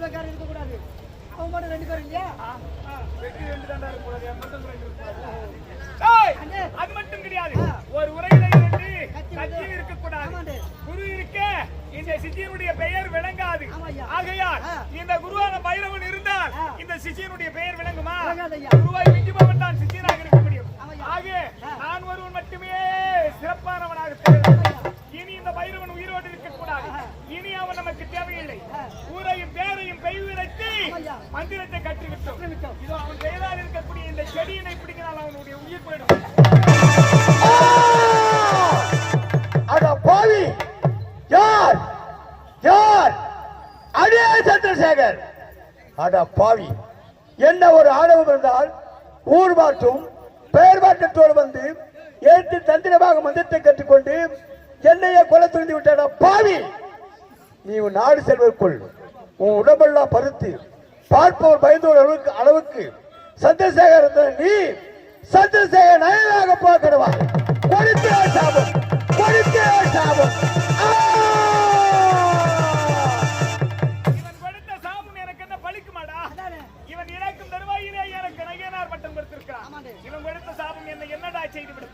பேர் இருக்க கூடாது. அவன் மட்டும் 2 பேர் இல்லையா? வெற்றி 2 தாண்டா இருக்க கூடாது. மட்டும் 2 இருக்க கூடாது. அது மட்டும் கிடையாது. ஒரு உரையில 2 கட்சி இருக்க கூடாது. குரு இருக்க இந்த சிஷியனுடைய பெயர் விளங்காது. ஆகையால் இந்த குருவான பைரவன் இருந்தால் இந்த சிஷியனுடைய பெயர் விளங்குமா? குருவாய் மிஞ்சுபவன் தான் சிஷியனாக இருக்க முடியும். ஆக நான் ஒருவன் மட்டுமே சிறப்பானவனாக திகழ்கிறேன். இனி இந்த பைரவன் உயிரோடு இருக்க கூடாது. இனி அவன் நமக்கு தேவையில்லை. ஊரையும் பேரையும் பெய்விரைத்து மந்திரத்தை கற்றுவிட்டோம். இதோ அவன் பெயரால் இருக்கக்கூடிய இந்த செடியினை பிடிக்கிறால் அவனுடைய உயிர் போயிடும். அட பாவி, யார் யார்? அடே சந்திரசேகர், அட பாவி, என்ன ஒரு ஆணவம் இருந்தால் ஊர் மாற்றும் பெயர் மாற்றத்தோடு வந்து ஏற்று தந்திரமாக மந்திரத்தை கற்றுக்கொண்டு என்னையே கொலை துணிந்து விட்டாட பாவி. நீ உன் நாடு செல்வதற்குள் உன் உடம்பெல்லாம் பருத்து பார்ப்பவர் பயந்தோர் அளவுக்கு சந்திரசேகர் நீ சந்திரசேகர் நயனாக போக்கடுவா. கொடுத்தே சாபம், கொடுத்தே சாபம். இவன் கொடுத்த சாபம் எனக்கு என்ன பலிக்குமாடா? இவன் இறக்கும் தருவாயிலே எனக்கு நயனார் பட்டம் கொடுத்திருக்கிறான். இவன் கொடுத்த சாபம் என்ன என்னடா செய்து விடும்?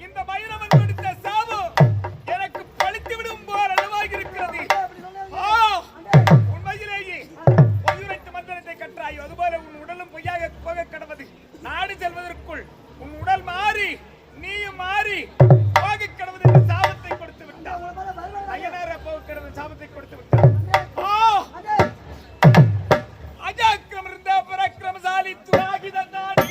இந்த பைரவன் கொடுத்த சாபம் எனக்கு பழித்து விடும் போல் அளவாக இருக்கிறது. உண்மையிலேயே பொய்யுரைத்து மந்திரத்தை கற்றாயோ அதுபோல உன் உடலும் பொய்யாக போக கடவது. நாடு செல்வதற்குள் உன் உடல் மாறி நீயும் மாறி போக கடவது என்ற சாபத்தை கொடுத்து விட்டான். ஐயனார போக கடவுள் சாபத்தை கொடுத்து விட்டான். அஜாக்கிரம் இருந்த பராக்கிரமசாலி துராகித நாடி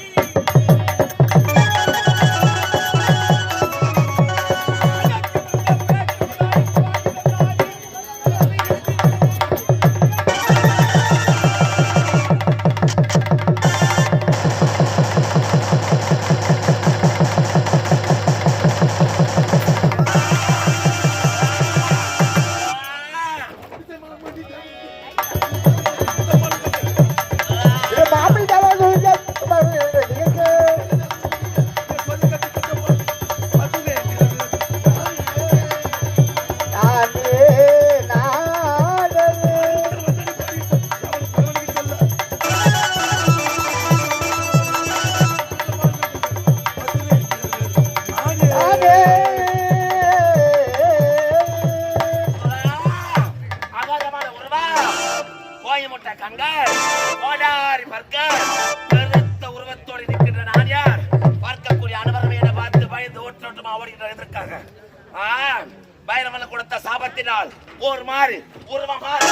பைரவன் கொடுத்த சாபத்தினால் ஒரு மாறி உருவத்தோடு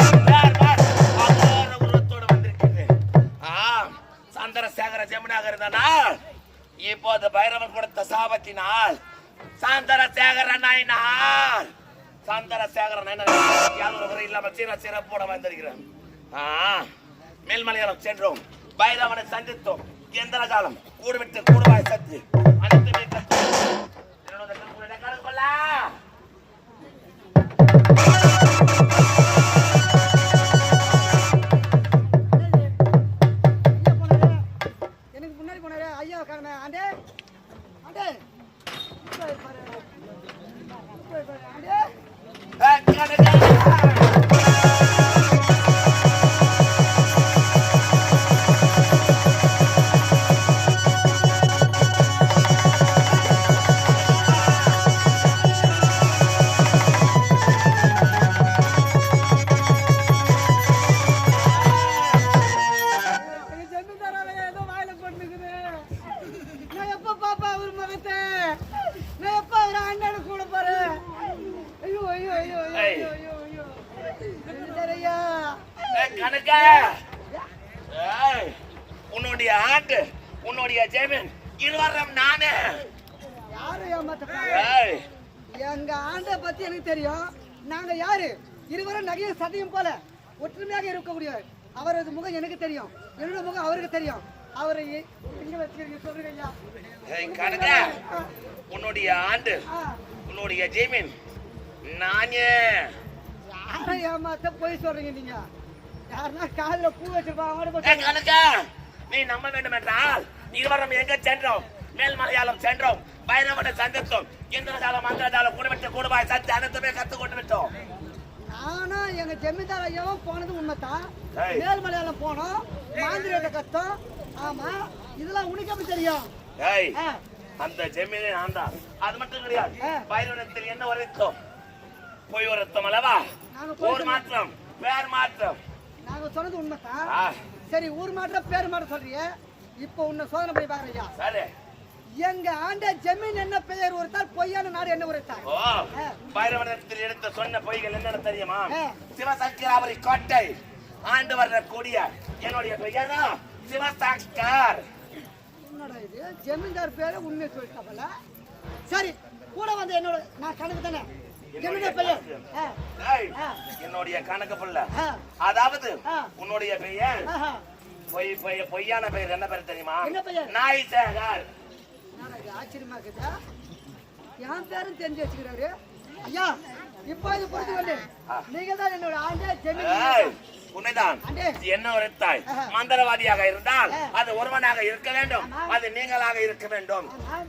வந்திருக்கிறது. சந்திரசேகர ஜெமினாக இருந்தனால் இப்போது பைரவன் கொடுத்த சாபத்தினால் சந்திரசேகர நயனார் இல்லாமல் சிறப்போட வந்திருக்கிறேன். மேல்மலையாளம் சென்றோம், பைரவனை சந்தித்தோம். எந்திர காலம் கூடுவிட்டு கூடுவாய் சத்து அனைத்துமே எனக்கு முன்னாடி போனாரு ஐயா காரண ஆண்டே ஆண்டே உன்னுடைய ஆண்டு உன்னுடைய ஜெமீன் இருவரும் நானே. யாரு எங்க ஆண்ட பத்தி எனக்கு தெரியும். நாங்க யாரு இருவரும் நகைய சதையும் போல ஒற்றுமையாக இருக்கக்கூடிய அவரது முகம் எனக்கு தெரியும், என்னோட முகம் அவருக்கு தெரியும். அவரை எங்க வச்சிருக்கீங்க சொல்றீங்க ஐயா? உன்னுடைய ஆண்டு உன்னுடைய ஜெமீன் நானே. யாரை ஏமாத்த போய் சொல்றீங்க நீங்க? யாருன்னா காலில் பூ வச்சிருப்பாங்க. நீ நம்ப வேண்டும் என்றால் இருவரும் எங்க சென்றோம் மேல் மலையாளம் சென்றோம், பைரவனை சந்தித்தோம், இந்திரஜாலம் மந்திரஜாலம் கூடவிட்டு கூடுவாய் சத்தி அனைத்துமே கத்து கொண்டு விட்டோம். நானும் எங்க ஜமீன்தார் ஐயாவும் போனது உண்மைதான். ஏய். மேல்மலையாளம் போனோம், மாந்திரிகத்தை கத்தோம். ஆமா, இதெல்லாம் உனக்கு எப்படி தெரியும்? ஏய், ஆ, அந்த ஜெமீனே நான் தான். அது மட்டும் கிடையாது, ஆ. பைரவனத்தில் என்ன வரைக்கும் போய் ஒருத்தம் அல்லவா, நாங்க போய் ஊர் மாற்றம் பேர் மாற்றம். நாங்க சொன்னது உண்மைதான். ஆ, சரி, ஊர் மாற்றம் பேர் மாற்றம் சொல்றிய. இப்போ உன்னை சோதனை பண்ணி பாக்குறியா? சரி. எங்க ஆண்ட ஜமீன் என்ன பெயர் உரைத்தால், பொய்யான நாடு என்ன உரைத்தார்? ஓ, பைரவனத்தில் எடுத்த சொன்ன பொய்கள் என்னன்னு தெரியுமா? ஆ. சிவசங்கராவரி கோட்டை ஆண்டு வரக்கூடிய என்னுடைய பெயரா சிவசங்கர். என்னடா இது, ஜமீன்தார் பேரை உண்மையை சொல்லிட்டாப்பல. சரி, கூட வந்து என்னோட நான் கணக்கு தானே ஜமீன்தார் பெயர். ஆ, ஏய், ஆ. என்னுடைய கணக்கு புள்ள. ஆ, அதாவது ஆ. உன்னுடைய பெயர் ஆஹா. பொய்யான பெயர் என்ன பெயர் தெரியுமா? என்ன பெயர்? நாய் சேகர். என்னடா இது, ஆச்சரியமா இருக்குதா? என் பேரும் தெரிஞ்சு வச்சுக்கிறாரு ஐயா. இப்போ இது புரிஞ்சு கொண்டு நீங்க தான் என்னோட ஆண்ட ஏய், ஜமீன். உண்மைதான். அண்டே. என்ன உரைத்தாய்? ஆஹா. மந்திரவாதியாக இருந்தால் ஆ. அது ஒருவனாக இருக்க வேண்டும், ஆமா. அது நீங்களாக இருக்க வேண்டும். ஆமா.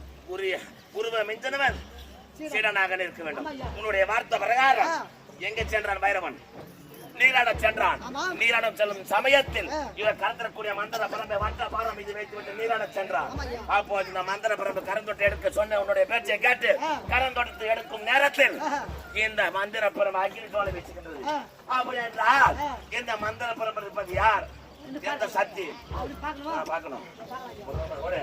உருவ மிஞ்சனவன் சீடனாக இருக்க வேண்டும். ஆமா, ஐயா. உன்னுடைய வார்த்தை பிரகாரம் ஆ. எங்க சென்றான் பைரவன்? நீராட சென்றான். ஆமா. நீராடம் செல்லும் சமயத்தில் ஆ. இவர் கறந்தக்கூடிய மந்திர பரம்பை வட்ட பாரம் இது வைத்துவிட்டு நீராட சென்றான். ஆமா, ஐயா. அப்போ இந்த மந்திர பரம்பு கரந்தொட்டு எடுக்க சொன்ன உன்னுடைய பேச்சை கேட்டு ஆ. கரந்தொட்டு எடுக்கும் நேரத்தில் ஆஹா. இந்த மந்திர பரம்பு அக்கினி ஜுவாலை வச்சுக்கின்றது. ஆ. அப்படி என்றால் ஆ. இந்த மந்திர பரம்பு இருப்பது யார்? எந்த சக்தி? அப்படி பார்க்கணுமா? பார்க்கணும். ஓடு.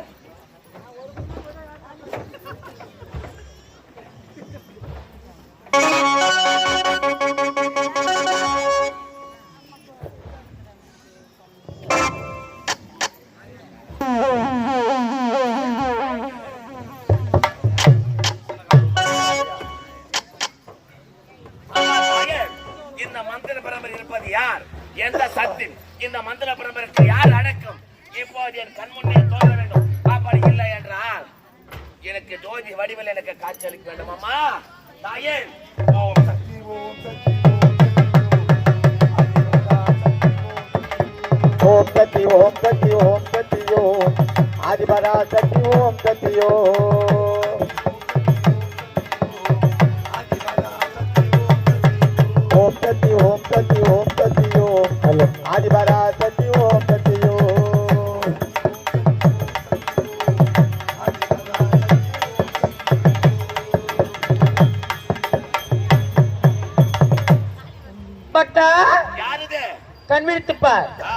இந்த மந்திர பரம்பரை இருப்பது யார்? எந்த சக்தி? இந்த மந்திர பரம்பரைக்கு யார் அடக்கம்? இப்போது என் கண்முன்னே தோன்ற வேண்டும். அப்படி இல்லை என்றால் எனக்கு ஜோதி வடிவில் எனக்கு காட்சியளிக்க வேண்டும். அம்மா தாயே, ஓம் சக்தி ஓம் சக்தி ஓம் சக்தி ஓம் சக்தி ஓம் சக்தி ஓம் ஆதிபரா சக்தி ஓம் சக்தி ஓம் ஓம் சக்தி ஓம் சக்தி ஓம் சக்தி ஓம் ஆதிபரா சக்தி ஓம் சக்தி ஓம் பக்தா, யார் இது? கண்விழித்துப்பார். ஆ,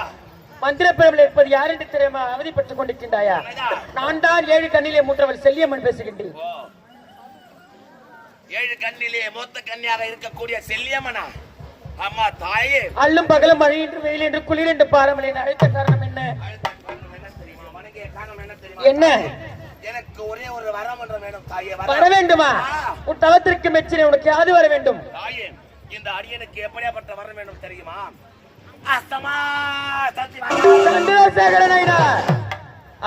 மந்திர பிரபலம் இருப்பது யார் என்று தெரியாம அவதிப்பட்டுக் கொண்டிருக்கின்றாயா? நான் தான் 7 கண்ணிலே மூன்றவள் செல்லியம்மன் பேசுகின்றேன். ஓ, 7 கண்ணிலே மூத்த கன்னியாக இருக்கக்கூடிய செல்லியம்மனா? அம்மா தாயே, அல்லும் பகலும் மழை என்று வெயில் என்று குளிர் என்று பாரமலை அழைத்த காரணம் என்ன? அழுத்த காரணம் என்ன தெரியுமா? வணங்கிய காரணம் என்ன தெரியுமா? என்ன? எனக்கு ஒரே ஒரு வரம் ஒன்று வேணும் தாயே. வர வேண்டுமா? உன் தவத்திற்கு மெச்சினை உனக்கு யாது வர வேண்டும்? தாயே, இந்த அடியனுக்கு எப்படியாப்பட்ட வரம் வேண்டும் தெரியுமா? அஸ்தமா சக்தி சந்திரசேகர நாயனார்,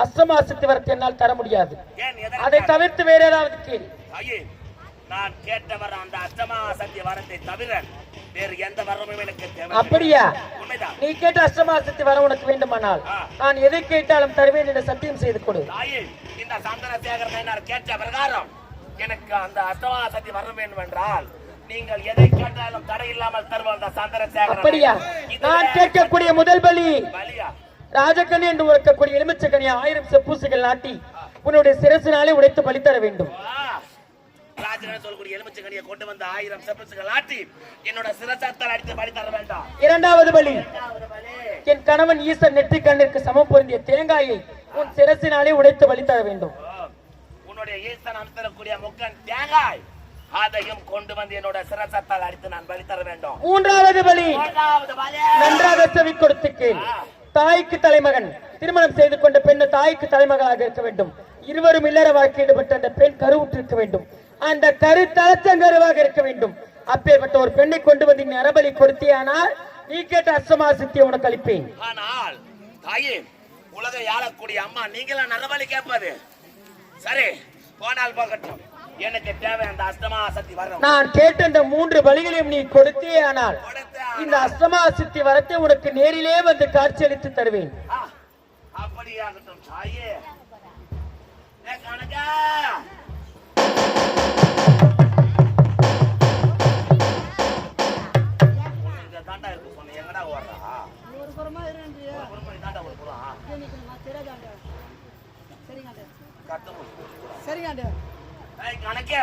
அஸ்தமா சக்தி வரத்தை என்னால் தர முடியாது. ஏன் அதை எதற்காக? தவிர்த்து வேற ஏதாவது கேள். தாயே, நான் கேட்டவர் அந்த அஷ்டமா சக்தி வரத்தை தவிர வேறு எந்த வரமும் எனக்கு தேவை. அப்படியா? உண்மைதான் நீ கேட்ட அஷ்டமா சக்தி வர உனக்கு வேண்டுமானால் நான் எதை கேட்டாலும் தருவேன் என்று சத்தியம் செய்து கொடு. தாயே, இந்த சந்திரசேகர நாயனார் கேட்ட பிரகாரம் எனக்கு அந்த அஷ்டமா சக்தி வர வேண்டும் என்றால் நீங்கள் எதை கேட்டாலும் தடை இல்லாமல் தருவோம் அந்த சந்திரசேகர. அப்படியா? நான் கேட்கக்கூடிய முதல் பலி பலியா? ராஜக்கணி என்று உரைக்கக்கூடிய எலுமிச்சக்கனியா 1000 செப்பூசுகள் நாட்டி உன்னுடைய சிரசினாலே உடைத்து பலி தர வேண்டும். ராஜன சொல்லக்கூடிய எலுமிச்சங்கனியை கொண்டு வந்த 1000 செப்பல்ஸ்கள் ஆட்டி என்னோட சிரசாத்தால் அடித்து பலி தர வேண்டாம். இரண்டாவது பலி, இரண்டாவது பலி, என் கணவன் ஈசன் நெற்றி கண்ணிற்கு சமம் பொருந்திய தேங்காயை உன் சிரசினாலே உடைத்து பலி தர வேண்டும். உன்னுடைய ஈசன் அனுத்தரக்கூடிய முக்கன் தேங்காய் அதையும் கொண்டு வந்து என்னோட சிரசாத்தால் அடித்து நான் பலி தர வேண்டும். மூன்றாவது பலி, மூன்றாவது பலி, நன்றாக செவி கொடுத்து கேள். தாய்க்கு தலைமகன், திருமணம் செய்து கொண்ட பெண்ணு தாய்க்கு தலைமகளாக இருக்க வேண்டும். இருவரும் இல்லற வாழ்க்கை ஈடுபட்ட அந்த பெண் கருவுற்று இருக்க வேண்டும். அந்த கரு தலச்சங்கருவாக இருக்க வேண்டும். அப்பேற்பட்ட ஒரு பெண்ணை கொண்டு வந்து நீ நரபலி கொடுத்தியானால் நீ கேட்ட அஷ்டமா சித்தியை உனக்கு அளிப்பேன். ஆனால் தாயே, உலகை ஆளக்கூடிய அம்மா நீங்களா நரபலி கேட்பது? சரி, போனால் போகட்டும். எனக்கு தேவை அந்த அஷ்டமா சக்தி வரும். நான் கேட்ட இந்த 3 பலிகளையும் நீ கொடுத்தே ஆனால் இந்த அஷ்டமா சித்தி வரத்தை உனக்கு நேரிலே வந்து காட்சியளித்து தருவேன். அப்படியாகட்டும் தாயே. கணக்கா இங்க தாண்டா இருக்கு சொன்ன எங்கடா ஓடுறா ஒரு புறமா இருந்து ஒரு மணி தாண்டா ஒரு புறம் சரிங்க சரிங்க கட்டமும் சரிங்க கணக்கே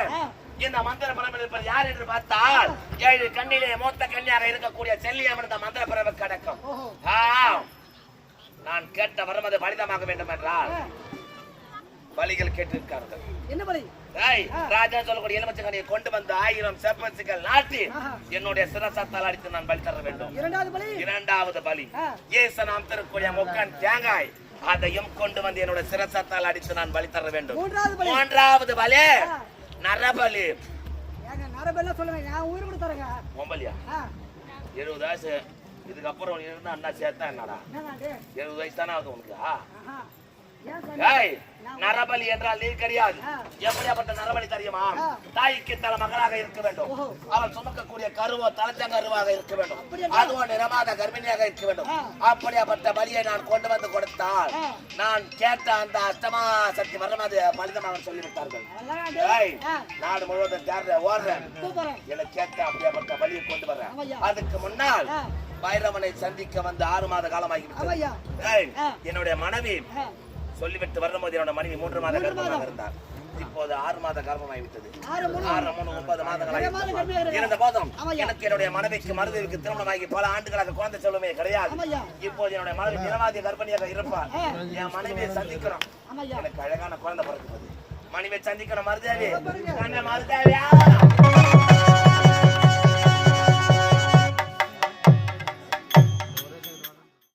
இந்த மந்திர பரம்பரை இருப்பது யார் என்று பார்த்தால் 7 கண்ணிலே மூத்த கன்னியாக இருக்கக்கூடிய செல்லியம்மன் இந்த மந்திர பரம்பரை கடக்கும் நான் கேட்ட வரம் அது பலிதமாக வேண்டும் என்றால் பலிகள் கேட்டிருக்கார்கள். என்ன பலி? ராஜா சொல்லக்கூடிய எலுமிச்சங்கனியை கொண்டு வந்து 1000 செப்பன்சுகள் நாட்டி என்னுடைய சிரசத்தால் அடித்து நான் பலி தர வேண்டும். இரண்டாவது பலி ஏசு நாம் திருக்கூடிய முக்கன் தேங்காய் அதையும் கொண்டு வந்து என்னுடைய சிரசத்தால் அடித்து நான் பலி தர வேண்டும். மூன்றாவது பலி நரபலி. நரபலி சொல்லுங்க, நான் உயிர் கூட தரேங்க. ஒம்பலியா 70 வயசு இதுக்கப்புறம் இருந்தா அண்ணா சேர்த்தா என்னடா 70 வயசு தானே ஆகுது உனக்கு? நரபலி என்றால் நீ கிடையாது. எப்படியாப்பட்ட நரபலி தெரியுமா? தாய்க்கு தல மகளாக இருக்க வேண்டும், அவள் சுமக்கக்கூடிய கருவோ தலைச்சங்கருவாக இருக்க வேண்டும், அதுவும் நிறமாத கர்ப்பிணியாக இருக்க வேண்டும். அப்படியாப்பட்ட பலியை நான் கொண்டு வந்து கொடுத்தால் நான் கேட்ட அந்த அஷ்டமா சக்தி வரமாது பலிதமாக சொல்லிவிட்டார்கள். நாடு முழுவதும் ஓடுறேன் எனக்கு கேட்ட அப்படியாப்பட்ட பலியை கொண்டு வர்றேன். அதுக்கு முன்னால் பைரவனை சந்திக்க வந்து 6 மாத காலமாகி என்னுடைய மனைவி சொல்லிவிட்டு வரும்போது என்னோட மனைவி 3 மாத கர்ப்பமாக இருந்தார். இப்போது 6 மாத கர்ப்பமாகிவிட்டது. 6 3 9 மாதங்கள் இருந்த போதும் எனக்கு என்னுடைய மனைவிக்கு மருதுக்கு திருமணமாகி பல ஆண்டுகளாக குழந்தை செல்வமே கிடையாது. இப்போது என்னுடைய மனைவி நிரவாதி கர்ப்பிணியாக இருப்பார். என் மனைவியை சந்திக்கிறோம், எனக்கு அழகான குழந்தை பிறக்குது. மனைவியை சந்திக்கணும் மருதாவி மருதாவியா